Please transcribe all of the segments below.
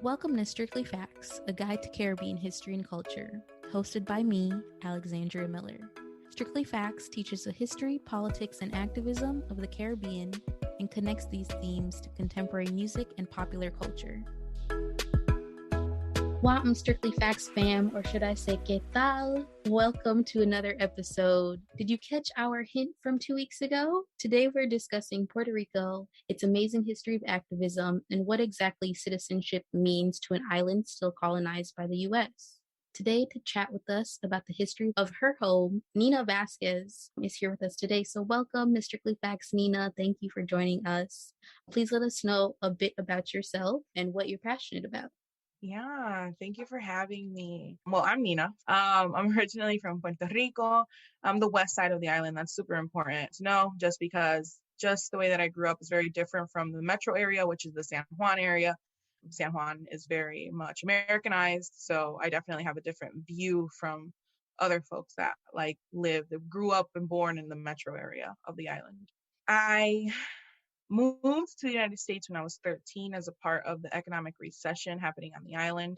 Welcome to Strictly Facts, a guide to Caribbean history and culture, hosted by me, Alexandria Miller. Strictly Facts teaches the history, politics, and activism of the Caribbean and connects these themes to contemporary music and popular culture. Welcome, Strictly Facts fam, or should I say, ¿qué tal? Welcome to another episode. Did you catch our hint from 2 weeks ago? Today we're discussing Puerto Rico, its amazing history of activism, and what exactly citizenship means to an island still colonized by the U.S. Today, to chat with us about the history of her home, Nina Vazquez is here with us today. So welcome, Ms. Strictly Facts, Nina. Thank you for joining us. Please let us know a bit about yourself and what you're passionate about. Yeah, thank you for having me. Well, I'm Nina. I'm originally from Puerto Rico. I'm the west side of the island. That's super important to know just because just the way that I grew up is very different from the metro area, which is the San Juan area. San Juan is very much Americanized, so I definitely have a different view from other folks that grew up and born in the metro area of the island. I moved to the United States when I was 13 as a part of the economic recession happening on the island.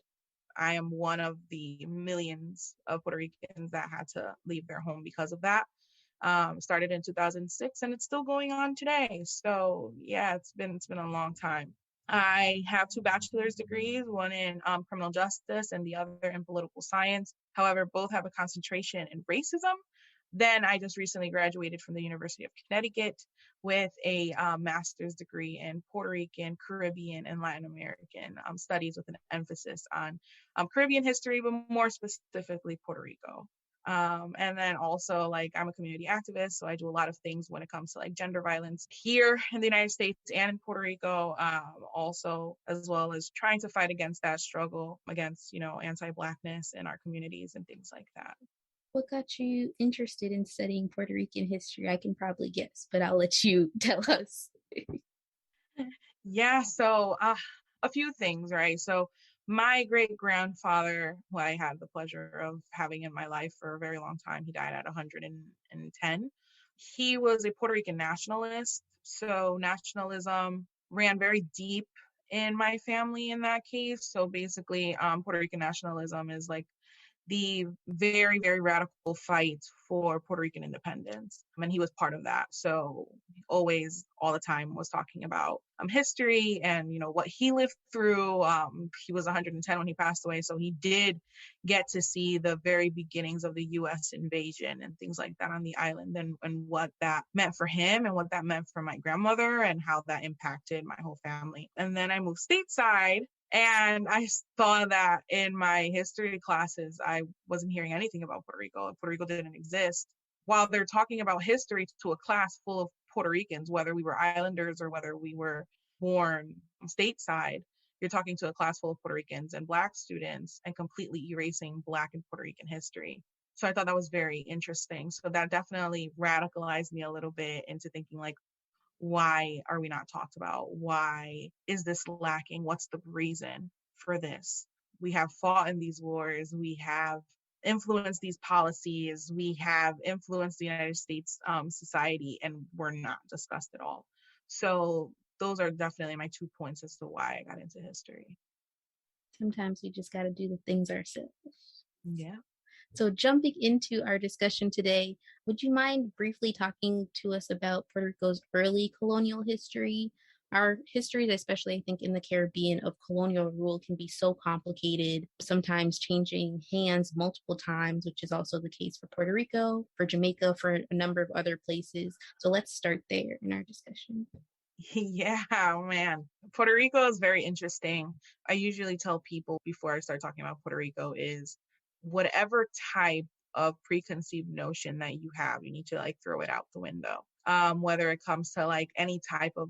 I am one of the millions of Puerto Ricans that had to leave their home because of that. Started in 2006 and it's still going on today. So yeah, it's been a long time. I have 2 bachelor's degrees, one in criminal justice and the other in political science. However, both have a concentration in racism. Then I just recently graduated from the University of Connecticut with a master's degree in Puerto Rican, Caribbean, and Latin American studies with an emphasis on Caribbean history, but more specifically Puerto Rico. And then also I'm a community activist, so I do a lot of things when it comes to gender violence here in the United States and in Puerto Rico, also as well as trying to fight against that struggle against, anti-Blackness in our communities and things like that. What got you interested in studying Puerto Rican history? I can probably guess, but I'll let you tell us. Yeah, so a few things, right? So my great-grandfather, who I had the pleasure of having in my life for a very long time, he died at 110. He was a Puerto Rican nationalist. So nationalism ran very deep in my family in that case. So basically, Puerto Rican nationalism is the very, very radical fight for Puerto Rican independence. And he was part of that. So always, all the time, was talking about history and, what he lived through. He was 110 when he passed away. So he did get to see the very beginnings of the U.S. invasion and things like that on the island and what that meant for him and what that meant for my grandmother and how that impacted my whole family. And then I moved stateside. And I saw that in my history classes, I wasn't hearing anything about Puerto Rico. Puerto Rico didn't exist. While they're talking about history to a class full of Puerto Ricans, whether we were islanders or whether we were born stateside, you're talking to a class full of Puerto Ricans and Black students and completely erasing Black and Puerto Rican history. So I thought that was very interesting. So that definitely radicalized me a little bit into thinking why are we not talked about? Why is this lacking? What's the reason for this? We have fought in these wars. We have influenced these policies. We have influenced the United States society, and we're not discussed at all. So those are definitely my 2 points as to why I got into history. Sometimes we just got to do the things ourselves. Yeah. So jumping into our discussion today, would you mind briefly talking to us about Puerto Rico's early colonial history? Our histories, especially I think in the Caribbean, of colonial rule can be so complicated, sometimes changing hands multiple times, which is also the case for Puerto Rico, for Jamaica, for a number of other places. So let's start there in our discussion. Yeah, man. Puerto Rico is very interesting. I usually tell people before I start talking about Puerto Rico is whatever type of preconceived notion that you have, you need to throw it out the window. Whether it comes to any type of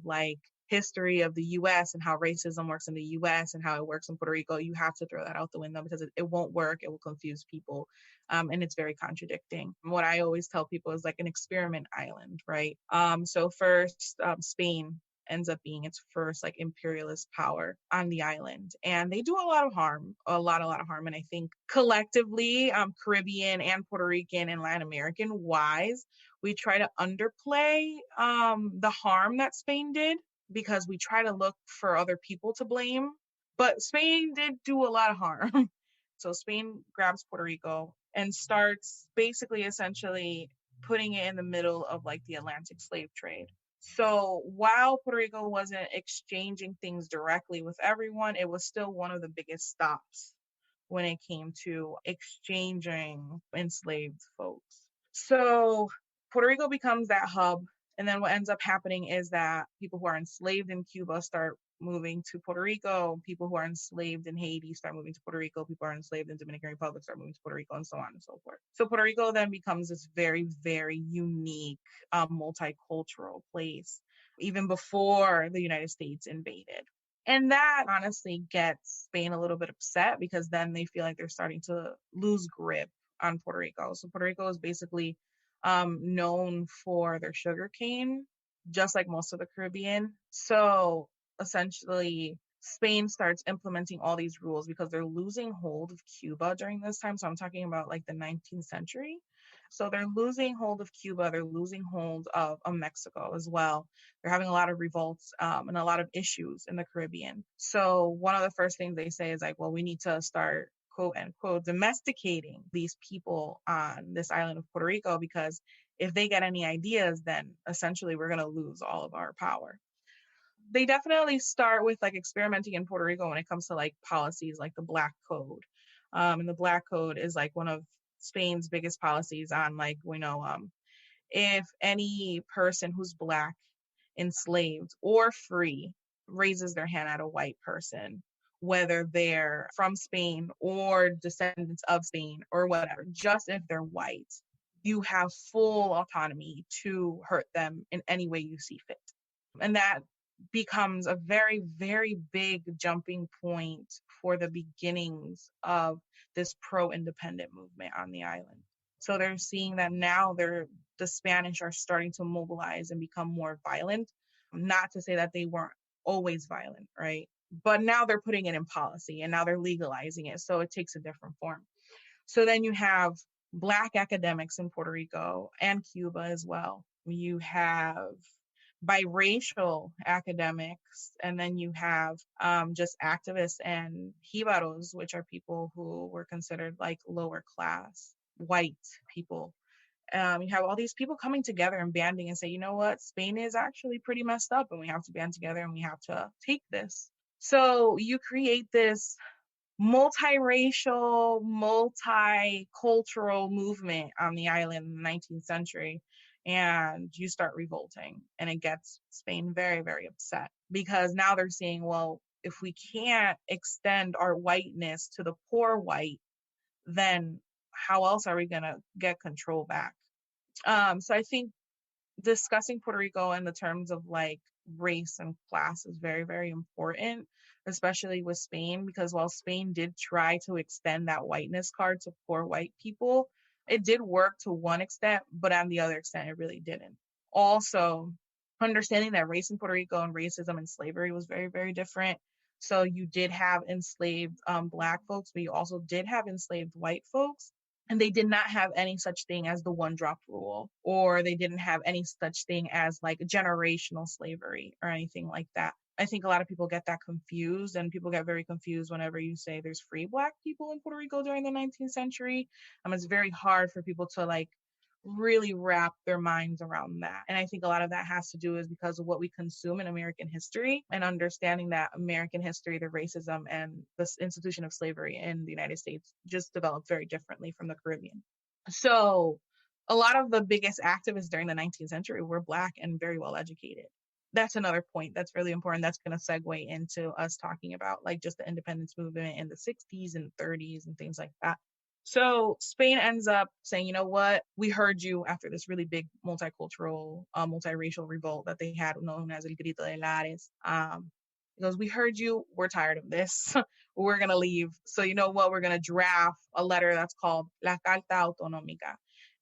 history of the U.S. and how racism works in the U.S. and how it works in Puerto Rico, you have to throw that out the window because it won't work. It will confuse people. And it's very contradicting. What I always tell people is an experiment island, right? So first, Spain ends up being its first imperialist power on the island. And they do a lot of harm, a lot of harm. And I think collectively, Caribbean and Puerto Rican and Latin American wise, we try to underplay the harm that Spain did because we try to look for other people to blame But Spain did do a lot of harm. So Spain grabs Puerto Rico and starts basically essentially putting it in the middle of like the Atlantic slave trade. So while Puerto Rico wasn't exchanging things directly with everyone, it was still one of the biggest stops when it came to exchanging enslaved folks. So Puerto Rico becomes that hub. And then what ends up happening is that people who are enslaved in Cuba start moving to Puerto Rico. People who are enslaved in Haiti start moving to Puerto Rico. People who are enslaved in Dominican Republic start moving to Puerto Rico, and so on and so forth. So Puerto Rico then becomes this very, very unique, multicultural place, even before the United States invaded. And that honestly gets Spain a little bit upset, because then they feel like they're starting to lose grip on Puerto Rico. So Puerto Rico is basically known for their sugar cane, just like most of the Caribbean. So essentially, Spain starts implementing all these rules because they're losing hold of Cuba during this time. So I'm talking about like the 19th century. So they're losing hold of Cuba. They're losing hold of Mexico as well. They're having a lot of revolts and a lot of issues in the Caribbean. So one of the first things they say is like, well, we need to start, quote unquote, domesticating these people on this island of Puerto Rico, because if they get any ideas, then essentially we're going to lose all of our power. They definitely start with like experimenting in Puerto Rico when it comes to like policies like the Black Code. And the Black Code is like one of Spain's biggest policies on like, if any person who's Black, enslaved, or free raises their hand at a white person, whether they're from Spain or descendants of Spain or whatever, just if they're white, you have full autonomy to hurt them in any way you see fit. And that becomes a very, very big jumping point for the beginnings of this pro-independent movement on the island. So they're seeing that now the Spanish are starting to mobilize and become more violent. Not to say that they weren't always violent, right? But now they're putting it in policy, and now they're legalizing it. So it takes a different form. So then you have Black academics in Puerto Rico and Cuba as well. You have biracial academics, and then you have just activists and jibaros, which are people who were considered like lower class white people. You have all these people coming together and banding and say, you know what, Spain is actually pretty messed up, and we have to band together and we have to take this. So you create this multiracial, multicultural movement on the island in the 19th century, and you start revolting, and it gets Spain very, very upset, because now they're seeing, well, if we can't extend our whiteness to the poor white, then how else are we going to get control back? So I think discussing Puerto Rico in the terms of like race and class is very, very important, especially with Spain, because while Spain did try to extend that whiteness card to poor white people, it did work to one extent, but on the other extent, it really didn't. Also, understanding that race in Puerto Rico and racism and slavery was very, very different. So you did have enslaved Black folks, but you also did have enslaved white folks. And they did not have any such thing as the one drop rule, or they didn't have any such thing as like generational slavery or anything like that. I think a lot of people get that confused, and people get very confused whenever you say there's free Black people in Puerto Rico during the 19th century. It's very hard for people to like really wrap their minds around that. And I think a lot of that has to do is because of what we consume in American history, and understanding that American history, the racism and the institution of slavery in the United States just developed very differently from the Caribbean. So a lot of the biggest activists during the 19th century were Black and very well educated. That's another point that's really important. That's going to segue into us talking about like just the independence movement in the 60s and 30s and things like that. So Spain ends up saying, you know what, we heard you after this really big multicultural, multiracial revolt that they had known as El Grito de Lares. He goes, we heard you, we're tired of this, we're going to leave. So you know what, we're going to draft a letter that's called La Carta Autonómica.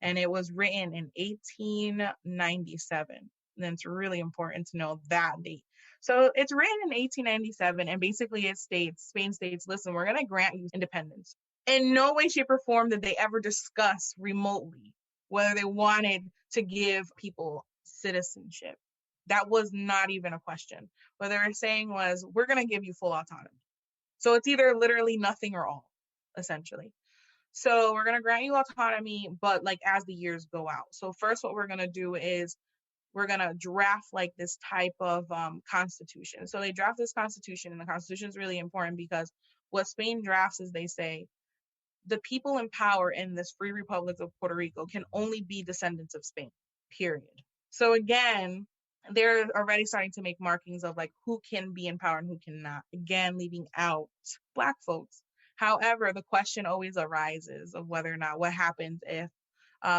And it was written in 1897. And it's really important to know that date. So it's written in 1897, and basically Spain states, listen, we're going to grant you independence. In no way, shape, or form did they ever discuss remotely whether they wanted to give people citizenship. That was not even a question. What they were saying was, we're going to give you full autonomy. So it's either literally nothing or all, essentially. So we're going to grant you autonomy, but like as the years go out. So first, what we're going to do is we're going to draft like this type of constitution. So they draft this constitution, and the constitution is really important because what Spain drafts is they say the people in power in this free republic of Puerto Rico can only be descendants of Spain, period. So again, they're already starting to make markings of like who can be in power and who cannot, again, leaving out Black folks. However, the question always arises of whether or not what happens if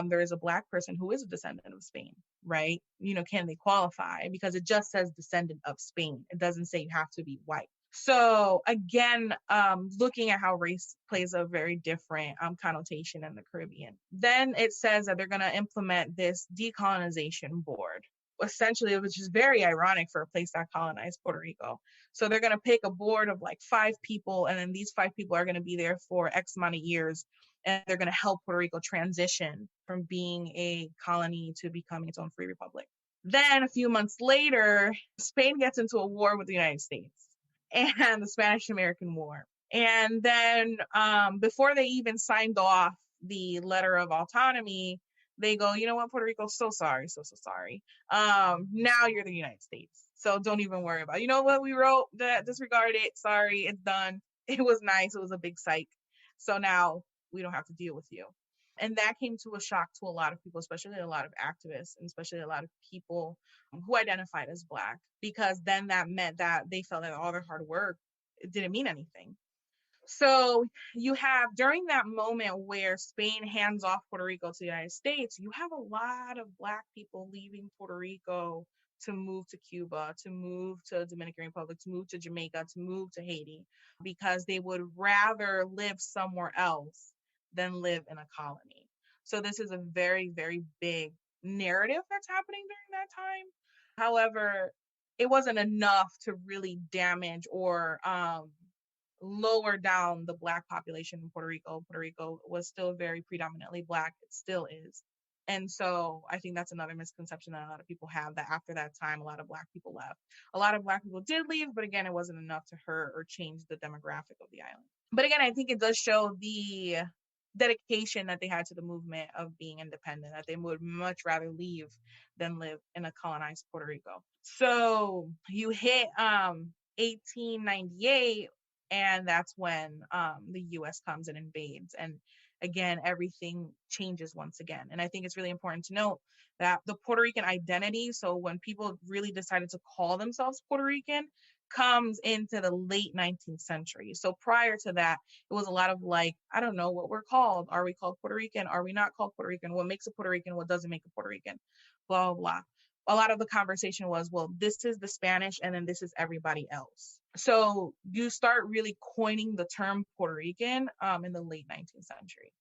there is a Black person who is a descendant of Spain, right? Can they qualify? Because it just says descendant of Spain. It doesn't say you have to be white. So again, looking at how race plays a very different connotation in the Caribbean. Then it says that they're going to implement this decolonization board, essentially, which is very ironic for a place that colonized Puerto Rico. So they're going to pick a board of like 5 people, and then these 5 people are going to be there for X amount of years, and they're going to help Puerto Rico transition from being a colony to becoming its own free republic. Then a few months later, Spain gets into a war with the United States and the Spanish-American War. And then before they even signed off the letter of autonomy, they go, you know what, Puerto Rico, so sorry. Now you're the United States. So don't even worry about it. You know what we wrote? Disregard it. Sorry, it's done. It was nice. It was a big psych. So now we don't have to deal with you. And that came to a shock to a lot of people, especially a lot of activists, and especially a lot of people who identified as Black, because then that meant that they felt that all their hard work didn't mean anything. So you have, during that moment where Spain hands off Puerto Rico to the United States, you have a lot of Black people leaving Puerto Rico to move to Cuba, to move to Dominican Republic, to move to Jamaica, to move to Haiti, because they would rather live somewhere else than live in a colony. So this is a very, very big narrative that's happening during that time. However, it wasn't enough to really damage or lower down the Black population in Puerto Rico. Puerto Rico was still very predominantly Black. It still is. And so I think that's another misconception that a lot of people have, that after that time, a lot of Black people left. A lot of Black people did leave, but again, it wasn't enough to hurt or change the demographic of the island. But again, I think it does show the dedication that they had to the movement of being independent, that they would much rather leave than live in a colonized Puerto Rico. So you hit 1898, and that's when the U.S. comes and invades. And again, everything changes once again. And I think it's really important to note that the Puerto Rican identity, so when people really decided to call themselves Puerto Rican, comes into the late 19th century. So prior to that, it was a lot of like, I don't know what we're called. Are we called Puerto Rican? Are we not called Puerto Rican? What makes a Puerto Rican? What doesn't make a Puerto Rican? Blah, blah, blah. A lot of the conversation was, well, this is the Spanish, and then this is everybody else. So you start really coining the term Puerto Rican in the late 19th century.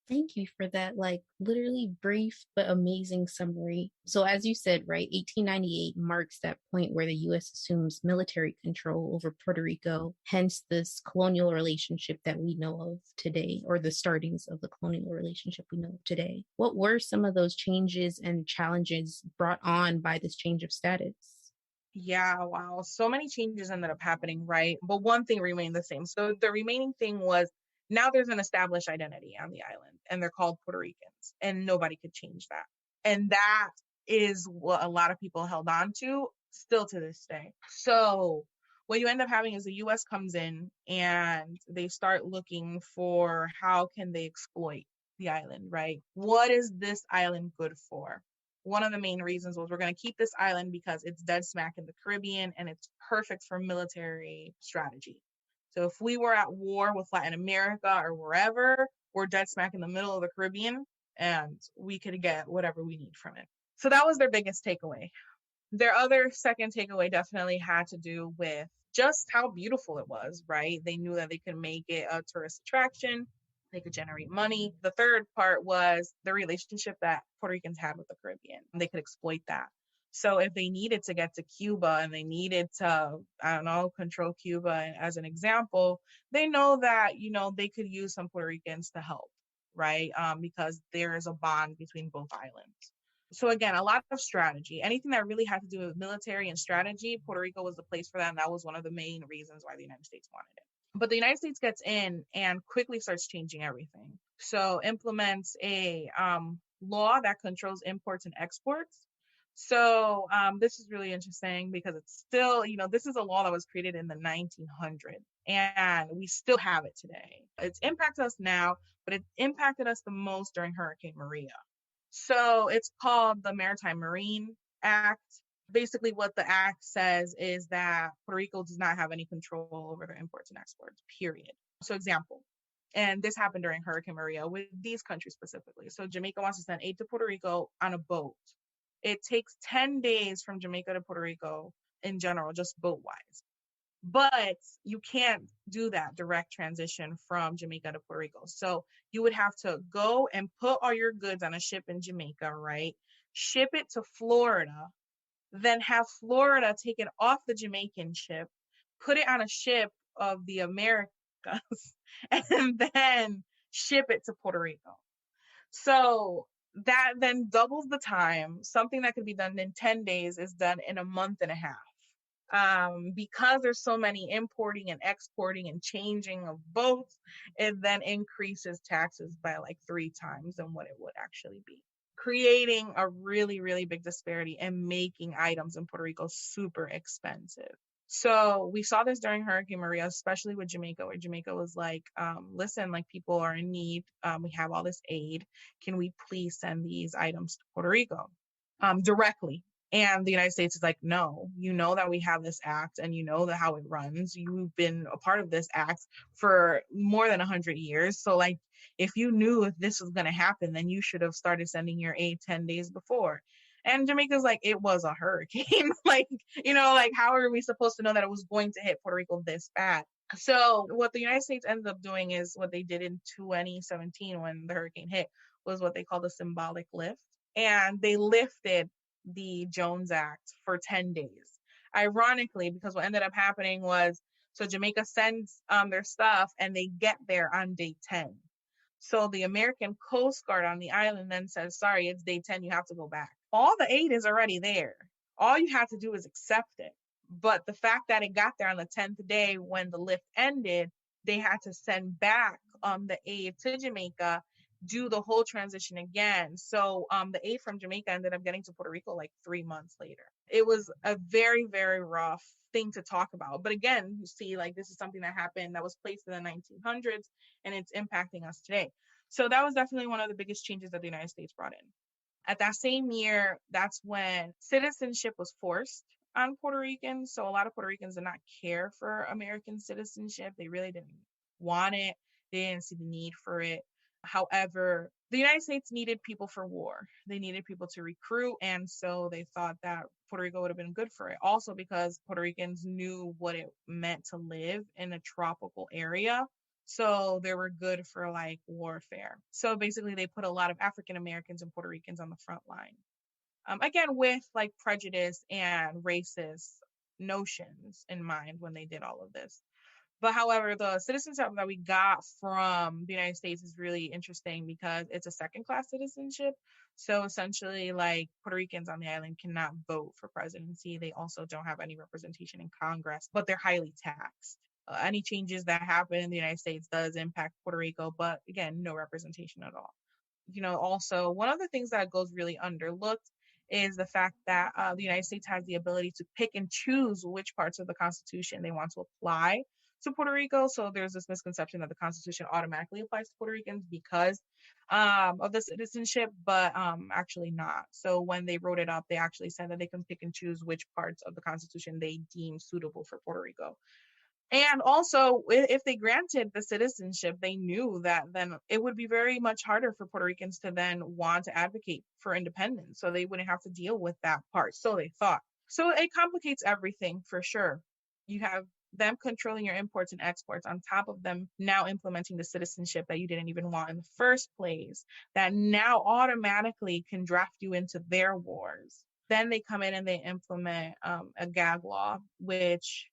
Thank you for that, like, literally brief but amazing summary. So as you said, right, 1898 marks that point where the U.S. assumes military control over Puerto Rico, hence this colonial relationship that we know of today, or the startings of the colonial relationship we know of today. What were some of those changes and challenges brought on by this change of status? Yeah, wow. So many changes ended up happening, right? But one thing remained the same. So the remaining thing was, now there's an established identity on the island, and they're called Puerto Ricans, and nobody could change that. And that is what a lot of people held on to still to this day. So what you end up having is the U.S. comes in and they start looking for how can they exploit the island, right? What is this island good for? One of the main reasons was, we're going to keep this island because it's dead smack in the Caribbean and it's perfect for military strategy. So if we were at war with Latin America or wherever, we're dead smack in the middle of the Caribbean and we could get whatever we need from it. So that was their biggest takeaway. Their other second takeaway definitely had to do with just how beautiful it was, right? They knew that they could make it a tourist attraction. They could generate money. The third part was the relationship that Puerto Ricans had with the Caribbean. They could exploit that. So if they needed to get to Cuba and they needed to, I don't know, control Cuba as an example, they know that, they could use some Puerto Ricans to help, right? Because there is a bond between both islands. So again, a lot of strategy. Anything that really had to do with military and strategy, Puerto Rico was the place for that. And that was one of the main reasons why the United States wanted it. But the United States gets in and quickly starts changing everything. So implements a law that controls imports and exports. So this is really interesting because it's still, this is a law that was created in the 1900s and we still have it today. It's impacted us now, but it impacted us the most during Hurricane Maria. So it's called the Maritime Marine Act. Basically, what the act says is that Puerto Rico does not have any control over their imports and exports, period. So example, and this happened during Hurricane Maria with these countries specifically. So Jamaica wants to send aid to Puerto Rico on a boat. It takes 10 days from Jamaica to Puerto Rico in general, just boat-wise. But you can't do that direct transition from Jamaica to Puerto Rico. So you would have to go and put all your goods on a ship in Jamaica, right? Ship it to Florida, then have Florida take it off the Jamaican ship, put it on a ship of the Americas, and then ship it to Puerto Rico. So that then doubles the time. Something that could be done in 10 days is done in a month and a half. Because there's so many importing and exporting and changing of boats, it then increases taxes by like 3 times than what it would actually be, creating a really, really big disparity and making items in Puerto Rico super expensive. So we saw this during Hurricane Maria, especially with Jamaica, where Jamaica was like, listen, like people are in need. We have all this aid. Can we please send these items to Puerto Rico directly? And the United States is like, no, you know that we have this act and you know that how it runs. You've been a part of this act for more than 100 years. So like, if you knew if this was going to happen, then you should have started sending your aid 10 days before. And Jamaica's like, it was a hurricane. Like, like, how are we supposed to know that it was going to hit Puerto Rico this bad? So what the United States ended up doing is what they did in 2017 when the hurricane hit was what they called a symbolic lift. And they lifted the Jones Act for 10 days. Ironically, because what ended up happening was, so Jamaica sends their stuff and they get there on day 10. So the American Coast Guard on the island then says, sorry, it's day 10, you have to go back. All the aid is already there. All you have to do is accept it. But the fact that it got there on the 10th day when the lift ended, they had to send back the aid to Jamaica, do the whole transition again. So the aid from Jamaica ended up getting to Puerto Rico like 3 months later. It was a very, very rough thing to talk about. But again, you see, like this is something that happened that was placed in the 1900s and it's impacting us today. So that was definitely one of the biggest changes that the United States brought in. At that same year, that's when citizenship was forced on Puerto Ricans. So a lot of Puerto Ricans did not care for American citizenship. They really didn't want it. They didn't see the need for it. However, the United States needed people for war. They needed people to recruit. And so they thought that Puerto Rico would have been good for it. Also because Puerto Ricans knew what it meant to live in a tropical area. So they were good for like warfare. So basically they put a lot of African Americans and Puerto Ricans on the front line. Again, with like prejudice and racist notions in mind when they did all of this. But however, the citizenship that we got from the United States is really interesting because it's a second-class citizenship. So essentially, like Puerto Ricans on the island cannot vote for presidency. They also don't have any representation in Congress, but they're highly taxed. Any changes that happen in the United States does impact Puerto Rico, but again, no representation at all. Also one of the things that goes really underlooked is the fact that the United States has the ability to pick and choose which parts of the Constitution they want to apply to Puerto Rico. So there's this misconception that the Constitution automatically applies to Puerto Ricans because of the citizenship, but actually not. So when they wrote it up, they actually said that they can pick and choose which parts of the Constitution they deem suitable for Puerto Rico. And also, if they granted the citizenship, they knew that then it would be very much harder for Puerto Ricans to then want to advocate for independence. So they wouldn't have to deal with that part. So they thought. So it complicates everything for sure. You have them controlling your imports and exports on top of them now implementing the citizenship that you didn't even want in the first place, that now automatically can draft you into their wars. Then they come in and they implement a gag law, which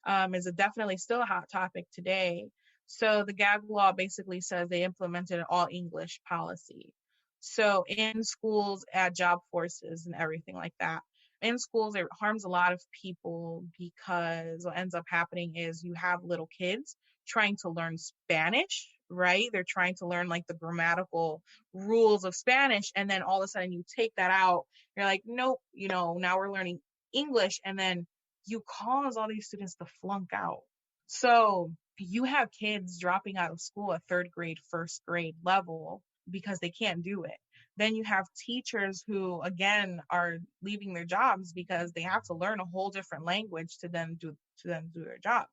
is definitely still a hot topic today. So the gag law basically says they implemented an all English policy. So in schools, at job forces and everything like that. In schools, it harms a lot of people because what ends up happening is you have little kids trying to learn Spanish, right? They're trying to learn like the grammatical rules of Spanish. And then all of a sudden you take that out. You're like, nope, now we're learning English. And then you cause all these students to flunk out. So you have kids dropping out of school at third grade, first grade level because they can't do it. Then you have teachers who, again, are leaving their jobs because they have to learn a whole different language to then do their jobs.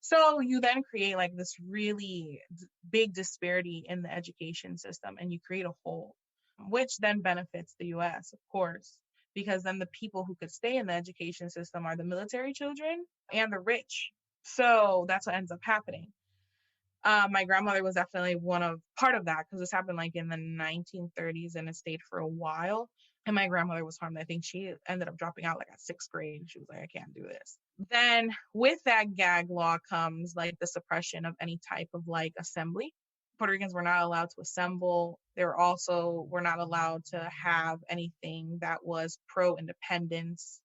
So you then create like this really big disparity in the education system, and you create a hole, which then benefits the US, of course, because then the people who could stay in the education system are the military children and the rich. So that's what ends up happening. My grandmother was definitely part of that, because this happened like in the 1930s and it stayed for a while. And my grandmother was harmed. I think she ended up dropping out like at sixth grade. She was like, I can't do this. Then with that gag law comes like the suppression of any type of like assembly. Puerto Ricans were not allowed to assemble. They were not allowed to have anything that was pro-independence.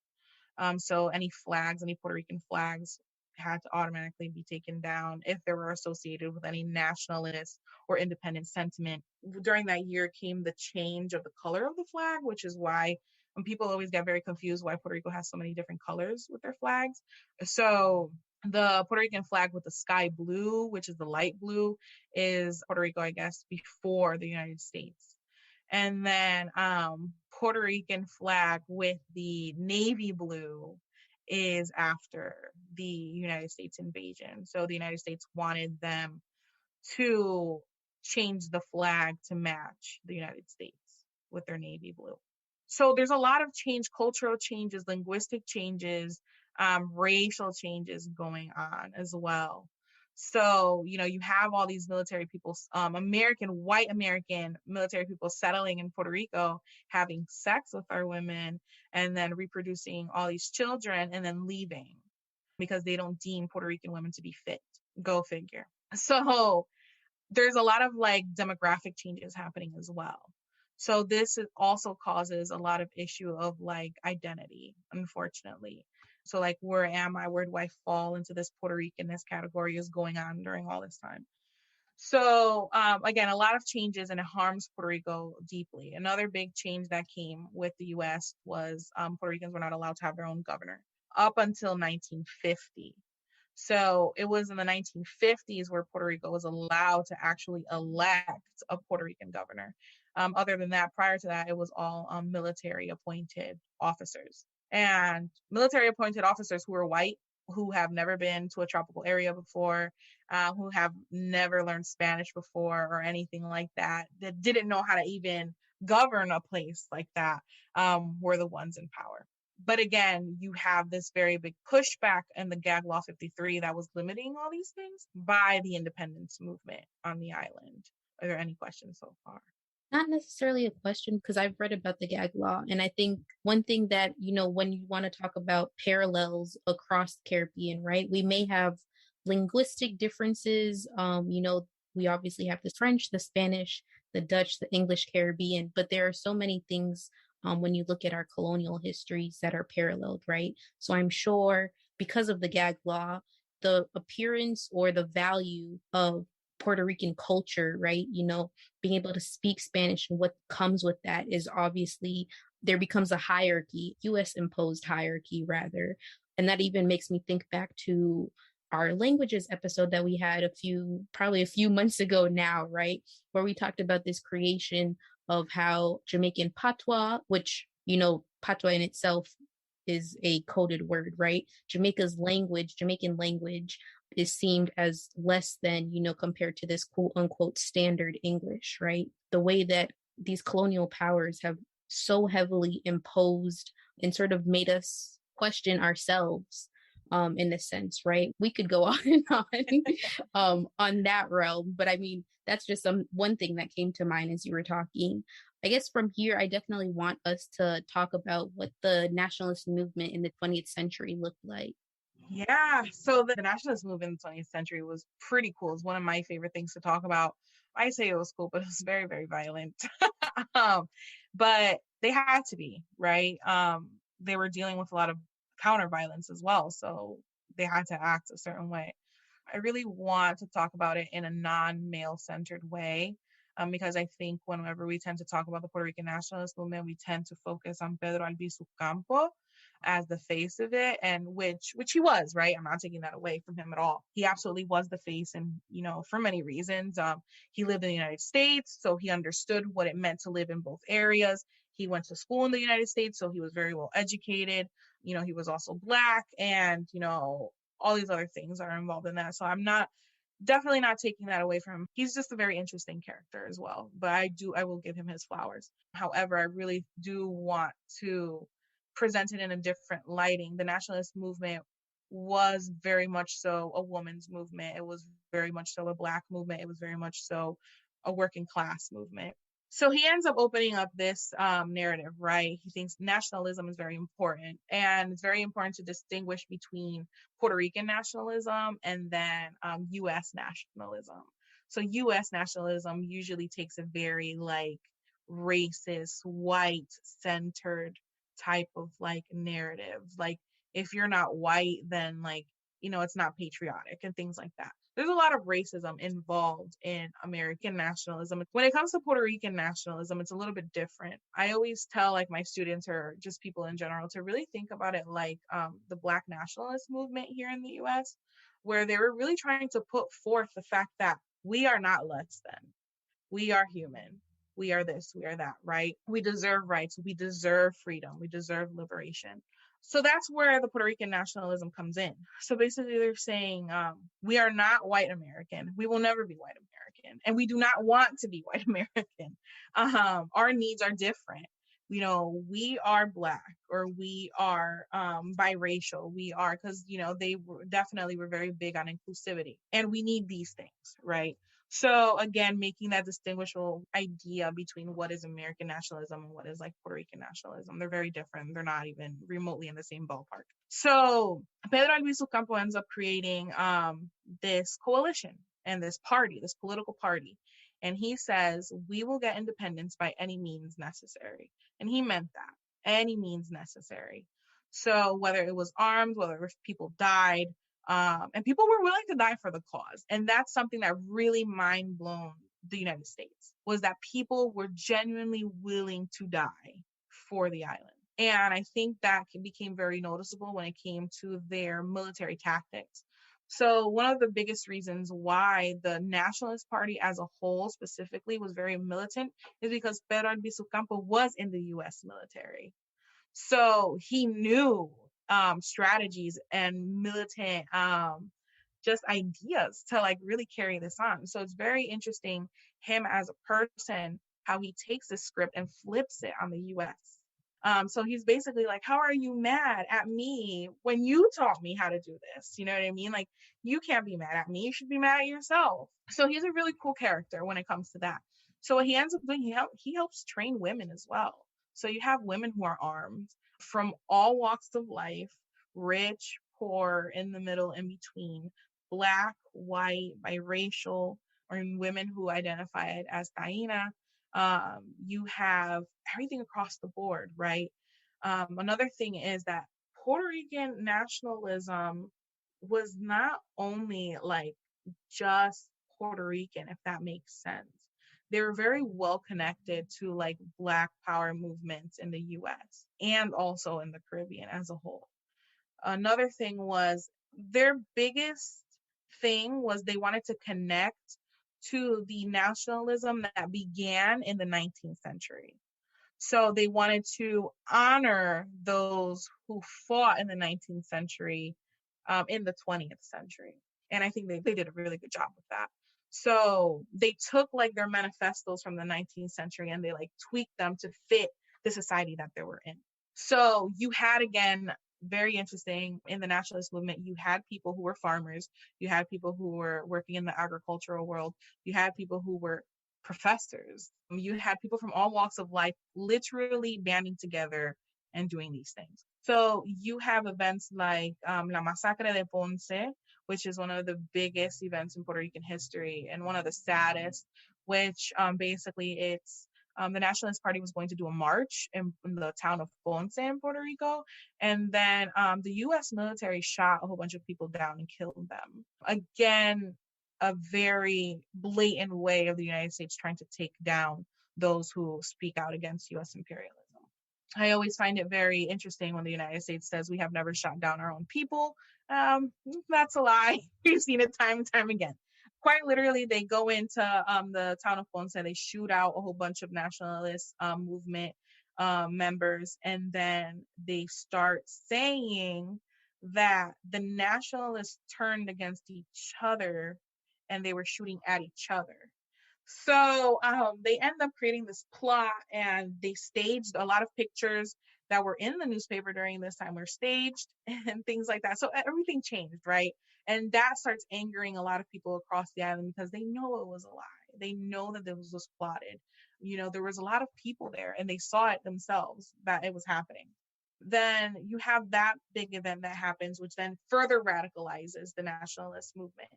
So any Puerto Rican flags had to automatically be taken down if they were associated with any nationalist or independent sentiment. During that year came the change of the color of the flag, which is why people always get very confused why Puerto Rico has so many different colors with their flags. So the Puerto Rican flag with the sky blue, which is the light blue, is Puerto Rico, I guess, before the United States. And then Puerto Rican flag with the navy blue is after the United States invasion. So the United States wanted them to change the flag to match the United States with their navy blue. So there's a lot of change, cultural changes, linguistic changes, racial changes going on as well. So, you have all these military people, white American military people settling in Puerto Rico, having sex with our women, and then reproducing all these children and then leaving because they don't deem Puerto Rican women to be fit. Go figure. So there's a lot of like demographic changes happening as well. So this also causes a lot of issue of like identity, unfortunately. So like, where am I? Where do I fall into this Puerto Rican-ness category is going on during all this time. So again, a lot of changes, and it harms Puerto Rico deeply. Another big change that came with the US was Puerto Ricans were not allowed to have their own governor up until 1950. So it was in the 1950s where Puerto Rico was allowed to actually elect a Puerto Rican governor. Other than that, prior to that, it was all military appointed officers. And military appointed officers who were white, who have never been to a tropical area before, who have never learned Spanish before or anything like that, that didn't know how to even govern a place like that, were the ones in power. But again, you have this very big pushback in the Gag Law 53 that was limiting all these things by the independence movement on the island. Are there any questions so far? Not necessarily a question, because I've read about the gag law. And I think one thing that, when you want to talk about parallels across the Caribbean, right? We may have linguistic differences. We obviously have the French, the Spanish, the Dutch, the English Caribbean, but there are so many things when you look at our colonial histories that are paralleled, right? So I'm sure because of the gag law, the appearance or the value of Puerto Rican culture, right? Being able to speak Spanish and what comes with that is obviously there becomes a hierarchy, US imposed hierarchy rather. And that even makes me think back to our languages episode that we had probably a few months ago now, right? Where we talked about this creation of how Jamaican patois, which, patois in itself is a coded word, right? Jamaican language is seen as less than, compared to this quote unquote standard English, right? The way that these colonial powers have so heavily imposed and sort of made us question ourselves in a sense, right? We could go on and on that realm, but I mean, that's just one thing that came to mind as you were talking. I guess from here, I definitely want us to talk about what the nationalist movement in the 20th century looked like. Yeah, so the nationalist movement in the 20th century was pretty cool. It's one of my favorite things to talk about. I say it was cool, but it was very, very violent. But they had to be, right? They were dealing with a lot of counter violence as well, so they had to act a certain way. I really want to talk about it in a non-male centered way. Because I think whenever we tend to talk about the Puerto Rican nationalist movement, we tend to focus on Pedro Albizu Campo as the face of it, and which he was, right? I'm not taking that away from him at all. He absolutely was the face, and for many reasons. He lived in the United States, so he understood what it meant to live in both areas. He went to school in the United States, so he was very well educated. He was also Black, and all these other things are involved in that. So I'm definitely not taking that away from him. He's just a very interesting character as well, but I will give him his flowers. However, I really do want to present it in a different lighting. The nationalist movement was very much so a woman's movement. It was very much so a Black movement. It was very much so a working class movement. So he ends up opening up this narrative, right? He thinks nationalism is very important, and it's very important to distinguish between Puerto Rican nationalism and then U.S. nationalism. So U.S. nationalism usually takes a very racist, white-centered type of narrative. Like, if you're not white, then it's not patriotic and things like that. There's a lot of racism involved in American nationalism. When it comes to Puerto Rican nationalism, it's a little bit different. I always tell my students, or just people in general, to really think about it like the Black nationalist movement here in the US, where they were really trying to put forth the fact that we are not less than. We are human. We are this, we are that, right? We deserve rights. We deserve freedom. We deserve liberation. So that's where the Puerto Rican nationalism comes in. So basically they're saying, we are not white American. We will never be white American. And we do not want to be white American. Our needs are different. We are Black, or we are biracial. We are, because, they definitely were very big on inclusivity. And we need these things, right? So again, making that distinguishable idea between what is American nationalism and what is Puerto Rican nationalism. They're very different. They're not even remotely in the same ballpark. So Pedro Albizu Campo ends up creating this coalition and this party, this political party. And he says, we will get independence by any means necessary. And he meant that, any means necessary. So whether it was armed, whether people died, and people were willing to die for the cause. And that's something that really mind blown the United States, was that people were genuinely willing to die for the island. And I think that became very noticeable when it came to their military tactics. So one of the biggest reasons why the Nationalist Party as a whole specifically was very militant is because Pedro Albizu Campo was in the U.S. military. So he knew strategies and militant just ideas to really carry this on. So it's very interesting, him as a person, how he takes the script and flips it on the US. So he's basically like, how are you mad at me when you taught me how to do this? You know what I mean? You can't be mad at me. You should be mad at yourself. So he's a really cool character when it comes to that. So what he ends up doing, he helps train women as well. So you have women who are armed from all walks of life, rich, poor, in the middle, in between, Black, white, biracial, or women who identify as Taína. You have everything across the board, right? Another thing is that Puerto Rican nationalism was not only just Puerto Rican, if that makes sense. They were very well connected to Black power movements in the US and also in the Caribbean as a whole. Another thing was their biggest thing was they wanted to connect to the nationalism that began in the 19th century. So they wanted to honor those who fought in the 19th century in the 20th century. And I think they did a really good job with that. So they took their manifestos from the 19th century and they tweaked them to fit the society that they were in. So you had, again, very interesting, in the nationalist movement, you had people who were farmers, you had people who were working in the agricultural world, you had people who were professors, you had people from all walks of life literally banding together and doing these things. So you have events like La Masacre de Ponce, which is one of the biggest events in Puerto Rican history and one of the saddest, which basically it's The Nationalist Party was going to do a march in the town of Ponce in Puerto Rico. And then the U.S. military shot a whole bunch of people down and killed them. Again, a very blatant way of the United States trying to take down those who speak out against U.S. imperialism. I always find it very interesting when the United States says we have never shot down our own people. That's a lie. We've seen it time and time again. Quite literally, they go into the town of Ponce, they shoot out a whole bunch of nationalist movement members, and then they start saying that the nationalists turned against each other and they were shooting at each other. So they end up creating this plot, and they staged a lot of pictures that were in the newspaper during this time were staged and things like that. So everything changed, right? And that starts angering a lot of people across the island because they know it was a lie. They know that this was plotted. You know, there was a lot of people there and they saw it themselves that it was happening. Then you have that big event that happens, which then further radicalizes the nationalist movement.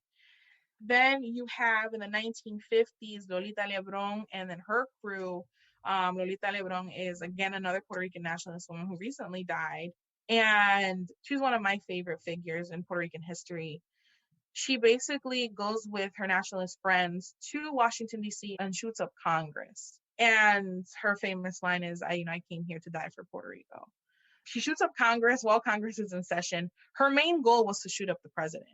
Then you have in the 1950s, Lolita Lebron and then her crew. Lolita Lebron is, again, another Puerto Rican nationalist woman who recently died. And she's one of my favorite figures in Puerto Rican history. She basically goes with her nationalist friends to Washington, D.C. and shoots up Congress. And her famous line is, I came here to die for Puerto Rico. She shoots up Congress while Congress is in session. Her main goal was to shoot up the president.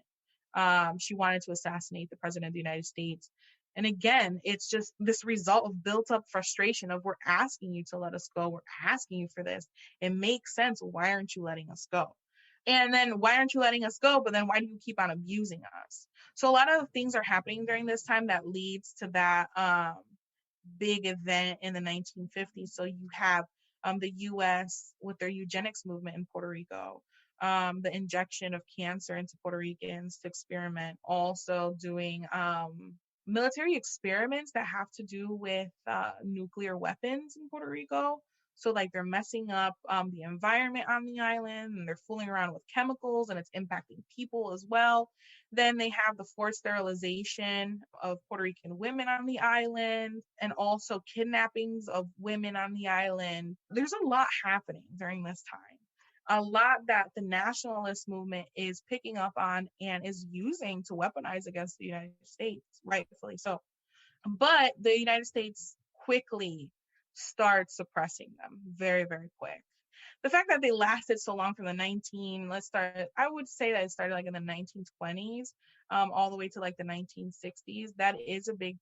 She wanted to assassinate the president of the United States. And again, it's just this result of built up frustration of we're asking you to let us go. We're asking you for this. It makes sense. Why aren't you letting us go? And then why aren't you letting us go? But then why do you keep on abusing us? So a lot of things are happening during this time that leads to that big event in the 1950s. So you have the U.S. with their eugenics movement in Puerto Rico. The injection of cancer into Puerto Ricans to experiment, also doing military experiments that have to do with nuclear weapons in Puerto Rico. So like they're messing up the environment on the island, and they're fooling around with chemicals, and it's impacting people as well. Then they have the forced sterilization of Puerto Rican women on the island, and also kidnappings of women on the island. There's a lot happening during this time. A lot that the nationalist movement is picking up on and is using to weaponize against the United States, rightfully so. But the United States quickly starts suppressing them very, very quick. The fact that they lasted so long from I would say that it started like in the 1920s, all the way to like the 1960s. That is a big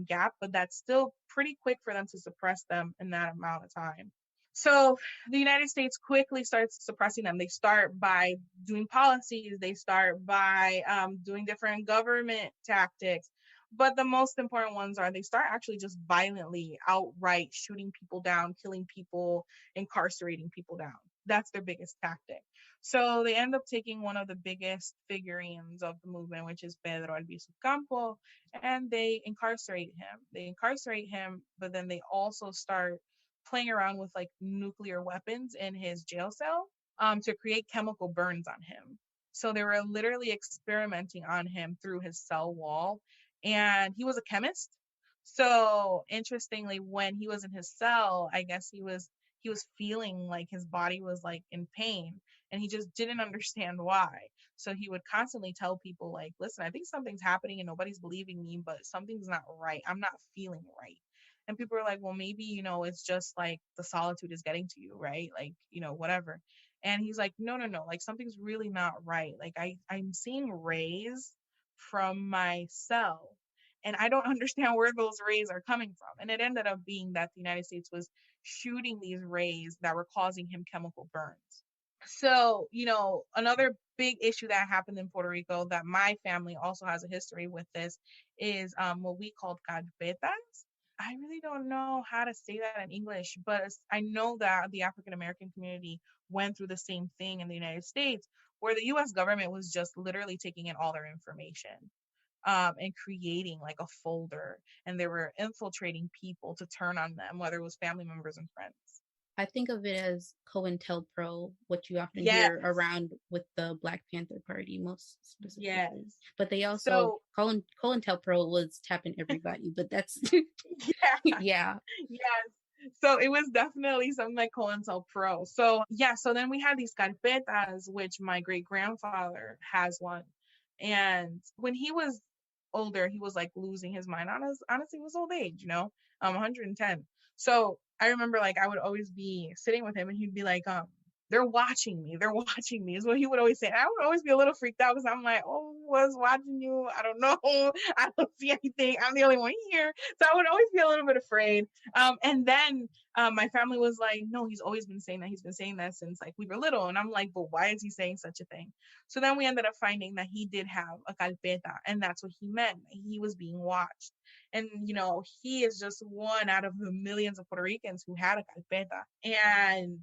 gap, but that's still pretty quick for them to suppress them in that amount of time. So the United States quickly starts suppressing them. They start by doing policies. They start by doing different government tactics. But the most important ones are they start actually just violently, outright shooting people down, killing people, incarcerating people down. That's their biggest tactic. So they end up taking one of the biggest figurines of the movement, which is Pedro Albizu Campo, and they incarcerate him. But then they also start playing around with like nuclear weapons in his jail cell to create chemical burns on him. So they were literally experimenting on him through his cell wall. And he was a chemist. So interestingly, when he was in his cell, I guess he was feeling like his body was like in pain, and he just didn't understand why. So he would constantly tell people like, listen, I think something's happening and nobody's believing me, but something's not right. I'm not feeling right. And people are like, well, maybe, it's just like the solitude is getting to you, right? Like, whatever. And he's like, no, like something's really not right. Like I'm seeing rays from my cell, and I don't understand where those rays are coming from. And it ended up being that the United States was shooting these rays that were causing him chemical burns. So, another big issue that happened in Puerto Rico that my family also has a history with this is what we called carpetas. I really don't know how to say that in English, but I know that the African American community went through the same thing in the United States, where the U.S. government was just literally taking in all their information and creating like a folder, and they were infiltrating people to turn on them, whether it was family members and friends. I think of it as COINTELPRO, what you often hear around with the Black Panther Party, most specifically. Yes. But they also, COINTELPRO was tapping everybody, but that's, yeah. Yes. So it was definitely something like COINTELPRO. So yeah, so then we had these carpetas, which my great grandfather has one. And when he was older, he was like losing his mind on his honestly his old age, 110. So I remember like I would always be sitting with him and he'd be like, they're watching me. They're watching me is what he would always say. And I would always be a little freaked out because I'm like, oh, what's watching you? I don't know. I don't see anything. I'm the only one here. So I would always be a little bit afraid. And then my family was like, no, he's always been saying that. He's been saying that since like we were little. And I'm like, but why is he saying such a thing? So then we ended up finding that he did have a carpeta, and that's what he meant. He was being watched. And, he is just one out of the millions of Puerto Ricans who had a carpeta. And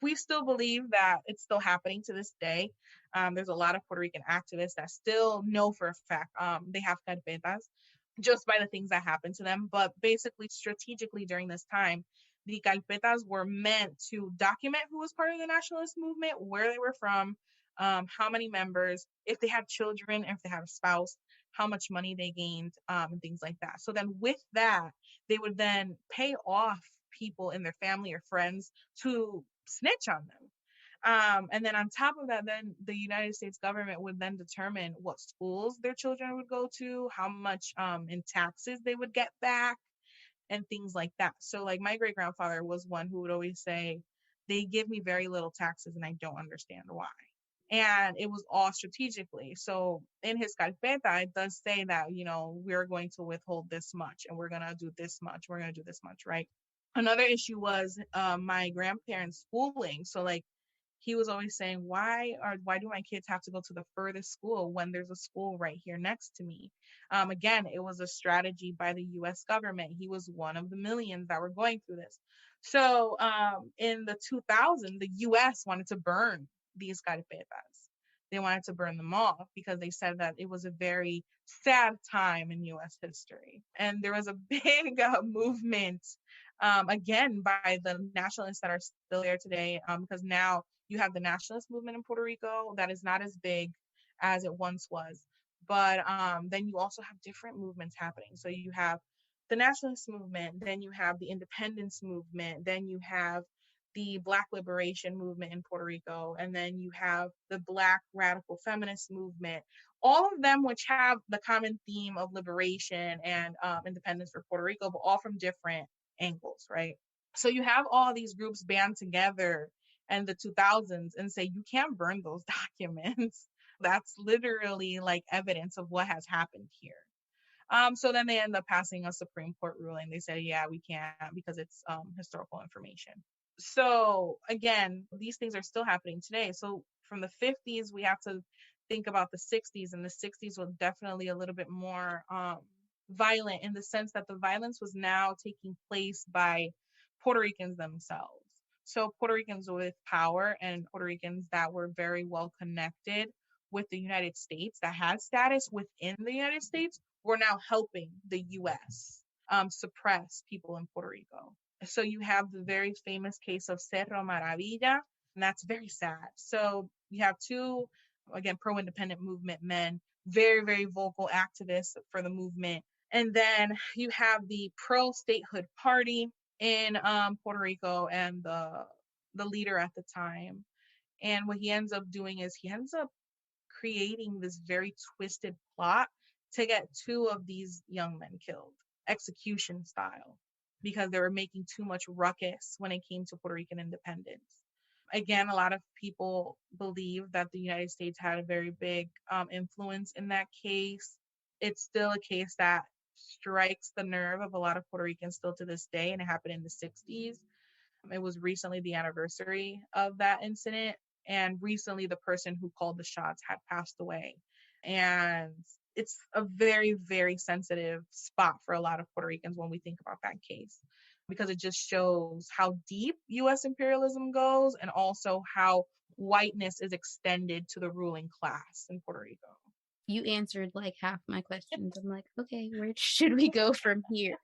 we still believe that it's still happening to this day. There's a lot of Puerto Rican activists that still know for a fact they have carpetas just by the things that happen to them. But basically, strategically during this time, the carpetas were meant to document who was part of the nationalist movement, where they were from, how many members, if they had children, if they had a spouse, how much money they gained, and things like that. So then with that, they would then pay off people in their family or friends to snitch on them. And then on top of that, then the United States government would then determine what schools their children would go to, how much in taxes they would get back, and things like that. So like my great grandfather was one who would always say, they give me very little taxes and I don't understand why. And it was all strategically. So in his carpeta, it does say that, we're going to withhold this much and we're going to do this much. We're going to do this much, right? Another issue was my grandparents' schooling. So like he was always saying, why do my kids have to go to the furthest school when there's a school right here next to me? Again, it was a strategy by the US government. He was one of the millions that were going through this. So in the 2000s, the US wanted to burn these carpetas. They wanted to burn them off because they said that it was a very sad time in US history. And there was a big movement, again, by the nationalists that are still there today, because now you have the nationalist movement in Puerto Rico that is not as big as it once was. But then you also have different movements happening. So you have the nationalist movement, then you have the independence movement, then you have the Black liberation movement in Puerto Rico, and then you have the Black radical feminist movement, all of them which have the common theme of liberation and independence for Puerto Rico, but all from different angles, right? So you have all these groups band together in the 2000s and say, you can't burn those documents. That's literally like evidence of what has happened here. So then they end up passing a Supreme Court ruling. They said, yeah, we can't because it's historical information. So again, these things are still happening today. So from the 50s, we have to think about the 60s, and the 60s was definitely a little bit more violent in the sense that the violence was now taking place by Puerto Ricans themselves. So Puerto Ricans with power and Puerto Ricans that were very well connected with the United States, that had status within the United States, were now helping the U.S. Suppress people in Puerto Rico. So you have the very famous case of Cerro Maravilla, and that's very sad. So you have two, again, pro-independent movement men, very, very vocal activists for the movement. And then you have the pro-statehood party in Puerto Rico and the leader at the time. And what he ends up doing is he ends up creating this very twisted plot to get two of these young men killed, execution style, because they were making too much ruckus when it came to Puerto Rican independence. Again, a lot of people believe that the United States had a very big influence in that case. It's still a case that strikes the nerve of a lot of Puerto Ricans still to this day, and it happened in the 60s. It was recently the anniversary of that incident, and recently the person who called the shots had passed away. And it's a very, very sensitive spot for a lot of Puerto Ricans when we think about that case, because it just shows how deep US imperialism goes and also how whiteness is extended to the ruling class in Puerto Rico. You answered like half my questions. I'm like, okay, where should we go from here?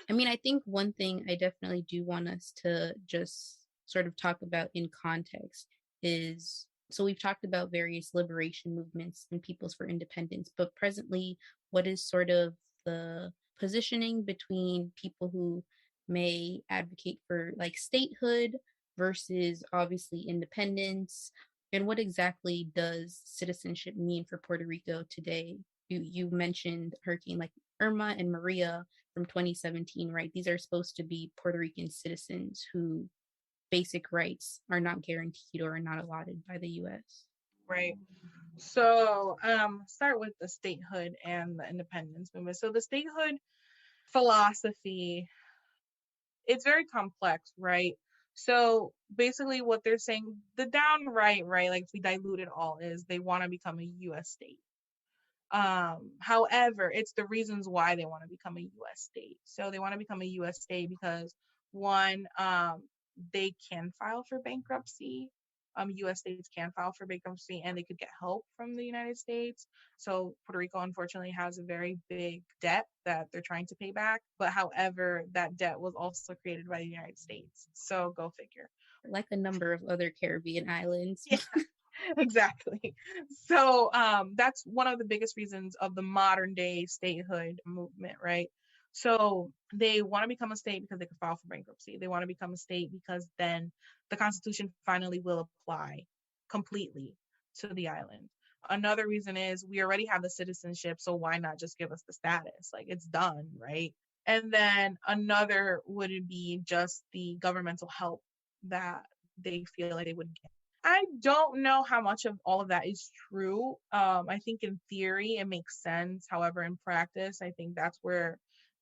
I mean, I think one thing I definitely do want us to just sort of talk about in context is, so we've talked about various liberation movements and peoples for independence, but presently, what is sort of the positioning between people who may advocate for like statehood versus obviously independence. And what exactly does citizenship mean for Puerto Rico today? You mentioned hurricane like Irma and Maria from 2017, right? These are supposed to be Puerto Rican citizens who basic rights are not guaranteed or are not allotted by the US. Right. So start with the statehood and the independence movement. So the statehood philosophy, it's very complex, right? So basically what they're saying, the downright, right, like if we dilute it all, is they want to become a US state. However, it's the reasons why they want to become a US state. So they want to become a US state because one, they can file for bankruptcy. US states can file for bankruptcy and they could get help from the United States. So Puerto Rico, unfortunately, has a very big debt that they're trying to pay back. But however, that debt was also created by the United States. So go figure. Like a number of other Caribbean islands. Yeah. Exactly. So that's one of the biggest reasons of the modern day statehood movement, right? So they want to become a state because they can file for bankruptcy. They want to become a state because then the Constitution finally will apply completely to the island. Another reason is we already have the citizenship, so why not just give us the status? Like it's done, right? And then another would be just the governmental help that they feel like they would get. I don't know how much of all of that is true. I think in theory it makes sense. However, in practice, I think that's where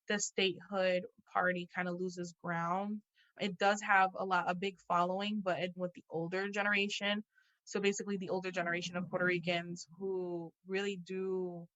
the statehood party kind of loses ground. It does have a big following, but with the older generation. So basically the older generation of Puerto Ricans who really do,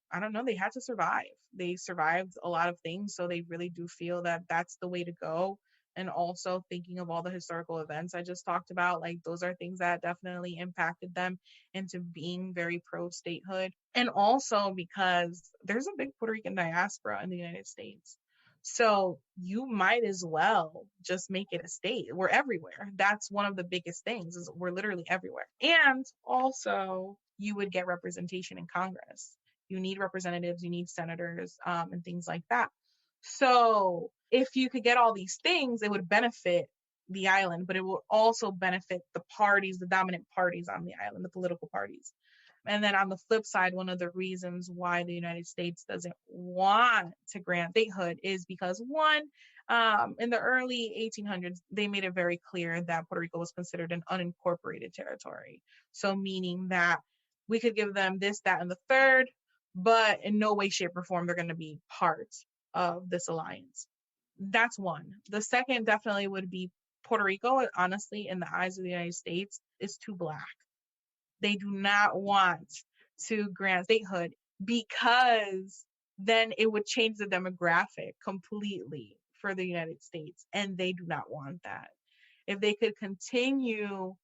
I don't know, they had to survive. They survived a lot of things. So they really do feel that that's the way to go. And also thinking of all the historical events I just talked about, like those are things that definitely impacted them into being very pro statehood. And also because there's a big Puerto Rican diaspora in the United States. So you might as well just make it a state. We're everywhere. That's one of the biggest things is we're literally everywhere. And also you would get representation in Congress. You need representatives, you need senators, and things like that. So if you could get all these things, it would benefit the island, but it will also benefit the parties, the dominant parties on the island, the political parties. And then on the flip side, one of the reasons why the United States doesn't want to grant statehood is because one, in the early 1800s, they made it very clear that Puerto Rico was considered an unincorporated territory. So meaning that we could give them this, that, and the third, but in no way, shape, or form they're going to be part of this alliance. That's one. The second definitely would be Puerto Rico, honestly, in the eyes of the United States, is too Black. They do not want to grant statehood because then it would change the demographic completely for the United States, and they do not want that. If they could continue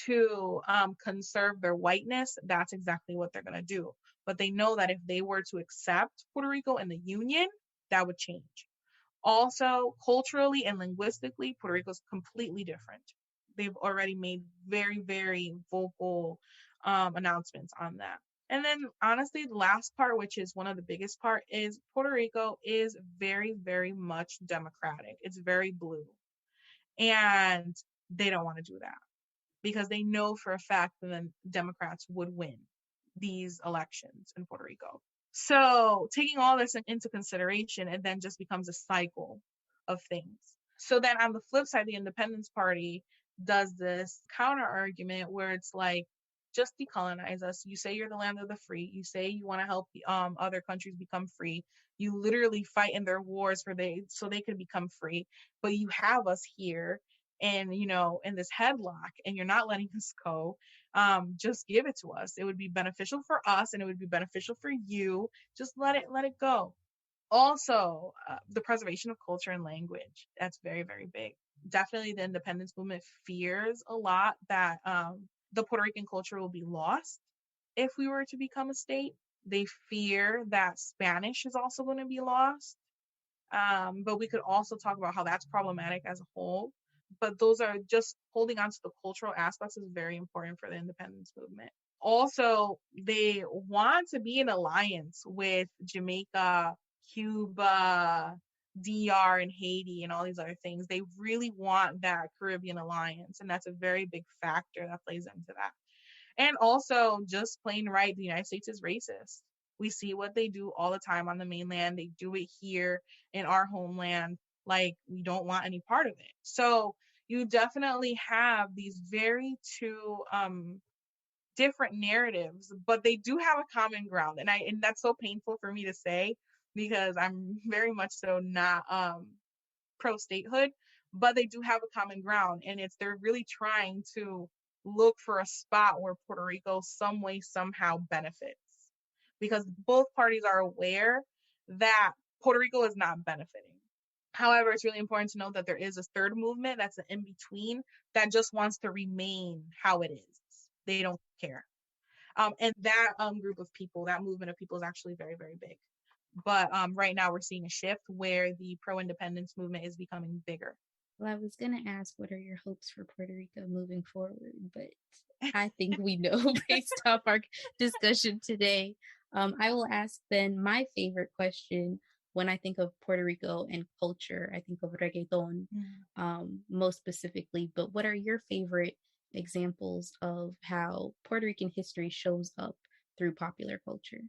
to conserve their whiteness, that's exactly what they're going to do. But they know that if they were to accept Puerto Rico in the Union, that would change. Also, culturally and linguistically, Puerto Rico is completely different. They've already made very, very vocal announcements on that. And then honestly, the last part, which is one of the biggest part, is Puerto Rico is very, very much democratic. It's very blue. And they don't want to do that because they know for a fact that then Democrats would win these elections in Puerto Rico. So taking all this into consideration, it then just becomes a cycle of things. So then on the flip side, the Independence Party does this counter argument where it's like, just decolonize us. You say you're the land of the free. You say you want to help other countries become free. You literally fight in their wars so they can become free. But you have us here and in this headlock and you're not letting us go. Just give it to us. It would be beneficial for us and it would be beneficial for you. Just let it go. Also, the preservation of culture and language. That's very, very big. Definitely the independence movement fears a lot that the Puerto Rican culture will be lost if we were to become a state. They fear that Spanish is also going to be lost. But we could also talk about how that's problematic as a whole. But those are just holding on to the cultural aspects is very important for the independence movement. Also, they want to be in alliance with Jamaica, Cuba, DR and Haiti and all these other things. They really want that Caribbean alliance, and that's a very big factor that plays into that. And also, just plain right, the United States is racist. We see what they do all the time on the mainland. They do it here in our homeland. Like, we don't want any part of it. So you definitely have these very two different narratives, but they do have a common ground. And that's so painful for me to say, because I'm very much so not pro statehood, but they do have a common ground, and they're really trying to look for a spot where Puerto Rico some way somehow benefits, because both parties are aware that Puerto Rico is not benefiting. However, it's really important to note that there is a third movement that's an in-between that just wants to remain how it is. They don't care. And that group of people, that movement of people, is actually very, very big. But right now we're seeing a shift where the pro-independence movement is becoming bigger. Well, I was going to ask, what are your hopes for Puerto Rico moving forward? But I think we know based off our discussion today. I will ask then my favorite question. When I think of Puerto Rico and culture, I think of reggaeton, most specifically. But what are your favorite examples of how Puerto Rican history shows up through popular culture?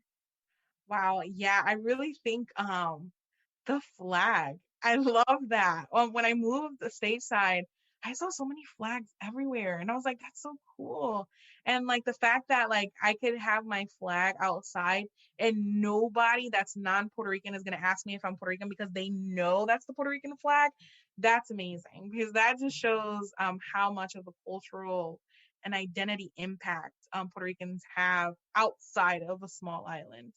Wow, yeah, I really think the flag. I love that. When I moved stateside, I saw so many flags everywhere, and I was like, that's so cool. And like the fact that like I could have my flag outside and nobody that's non-Puerto Rican is gonna ask me if I'm Puerto Rican because they know that's the Puerto Rican flag. That's amazing, because that just shows how much of a cultural and identity impact Puerto Ricans have outside of a small island.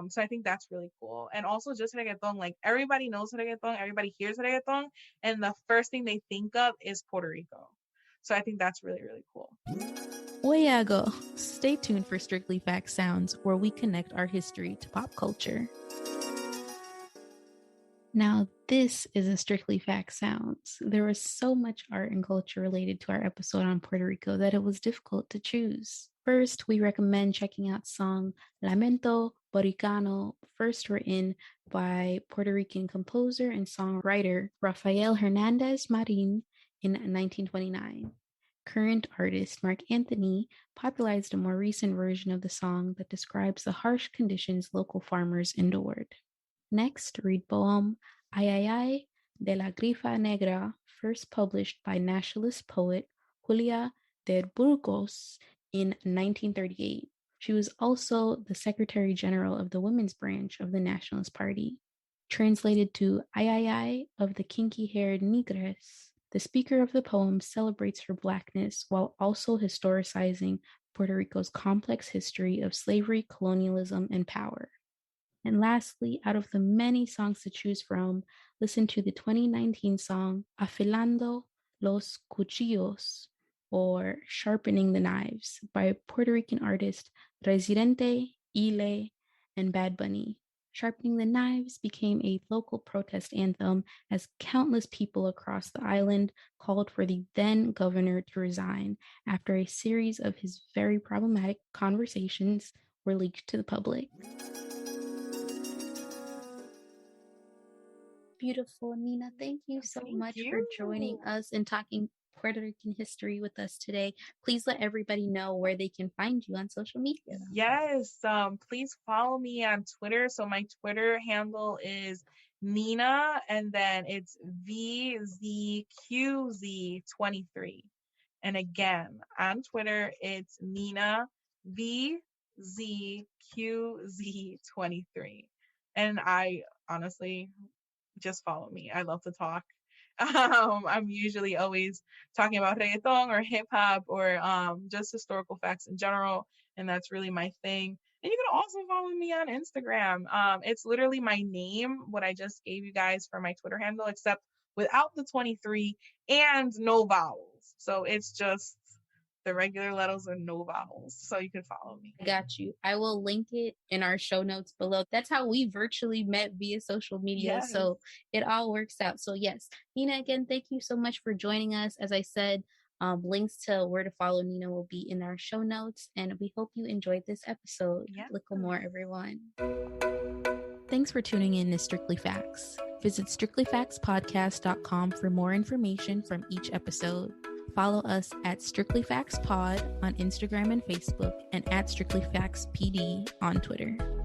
So I think that's really cool. And also just reggaeton, like everybody knows reggaeton, everybody hears reggaeton, and the first thing they think of is Puerto Rico. So I think that's really, really cool. Oyago. Stay tuned for Strictly Facts Sounds, where we connect our history to pop culture. Now, this is a Strictly Facts Sounds. There was so much art and culture related to our episode on Puerto Rico that it was difficult to choose. First, we recommend checking out song Lamento Boricano, first written by Puerto Rican composer and songwriter Rafael Hernandez Marin in 1929. Current artist Mark Anthony popularized a more recent version of the song that describes the harsh conditions local farmers endured. Next, read poem Ay Ay Ay de la Grifa Negra, first published by nationalist poet Julia de Burgos in 1938. She was also the Secretary General of the Women's Branch of the Nationalist Party. Translated to Ay Ay Ay of the Kinky-Haired Negres, the speaker of the poem celebrates her Blackness while also historicizing Puerto Rico's complex history of slavery, colonialism, and power. And lastly, out of the many songs to choose from, listen to the 2019 song Afilando los Cuchillos, or Sharpening the Knives, by Puerto Rican artist Residente, Ile, and Bad Bunny. Sharpening the Knives became a local protest anthem as countless people across the island called for the then governor to resign after a series of his very problematic conversations were leaked to the public. Beautiful, Nina. Thank you so much for joining us and talking Puerto Rican history with us today. Please let everybody know where they can find you on social media. Yes, please follow me on Twitter. So my Twitter handle is Nina, and then it's VZQZ23. And again, on Twitter, it's Nina VZQZ23. And I honestly, just follow me. I love to talk. I'm usually always talking about reggaeton or hip hop or just historical facts in general, and that's really my thing. And you can also follow me on Instagram. It's literally my name, what I just gave you guys for my Twitter handle, except without the 23 and no vowels. So it's just the regular letters and no vowels. So you can follow me. I got you. I will link it in our show notes below. That's how we virtually met via social media. Yes. So it all works out. So yes, Nina, again, thank you so much for joining us. As I said, links to where to follow Nina will be in our show notes. And we hope you enjoyed this episode. Yeah. Little more, everyone. Thanks for tuning in to Strictly Facts. Visit strictlyfactspodcast.com for more information from each episode. Follow us at strictlyfactspod on Instagram and Facebook, and at strictlyfactspd on Twitter.